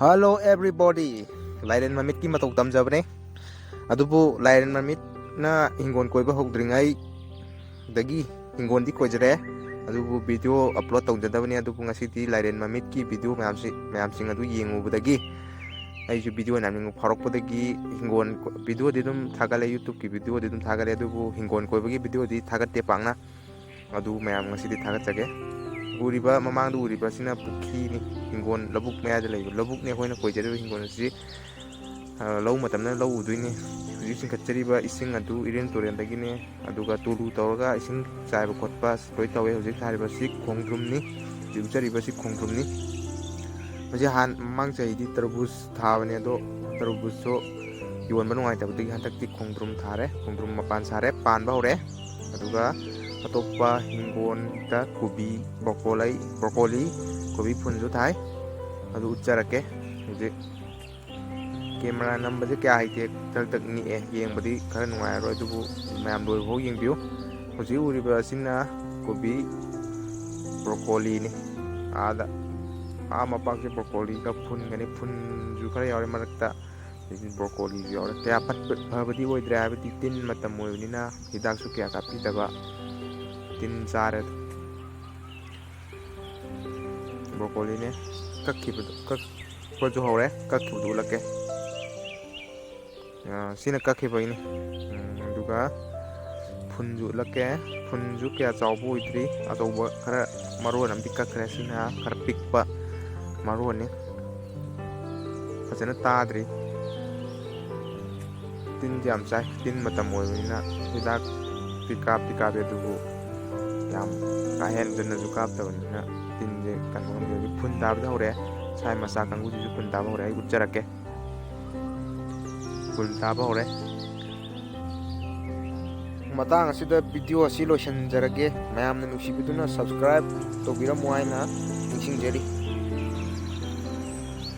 Hello everybody. Lairen mamit ki matau tamjabne. Adubu lairen mamit na hingon koiba hogdringai dagi hingon di kojre. Adubu video upload tawjadabne adubu ngasidi lairen mamit ki video mayam sing adu yengubudagi aiju video naming pharokpodagi hingon video di dum thagale YouTube ki video di dum thagale adubu hingon koibagi video di thagatte pangna adu mayam ngasidi thagatjage. Uriba mamang du uriba sina pukhi ni hingon labuk maya da lay labuk ne hoina koi jare hingon si lau matamna lau uduini huji sing kachariba ising adu iren toren dagi ne aduga tulu tawraga ising chaiba khotpa loi tawe huji thariba si khongdrum ni jiuchariba si khongdrum ni maji han mamang chai di tarbus thabane do tarbus so yuan ba nungai tabdi hantak ti khongdrum thare khongdrum mapan sare pan ba hore aduga atoppa hingon ta kubi brokoli kubi phunju thai adu ucharake huje camera number je kya haite tak ni e yengbadi khara nungai ro dubu mayam doi ho yengbiu huje uriba sina kubi brokoli ni ada mapak je brokoli ka phun gani phunju khara yare marakta brokoli yare kya pat bhabadi oidre habati tin matam moinina hidak su kya kapi daba tin sare brokoli ne kakhibu hore kakhibu lake sina kakhibu ini duga phunju lake phunju kya chawbu idri adoba khara maruan amti kakhre sina khar pikpa maruan ne fajana tadri tin jam sai tin matam moina hidak pikap dubu yam kahen jana jukap tabana tinje kanong de phun tab hore sai masa kangu ju phun tab hore ai gucharake phun tab hore matang asida video asi lotion jarage mayam na nusi biduna subscribe to biram waina ningsing jeri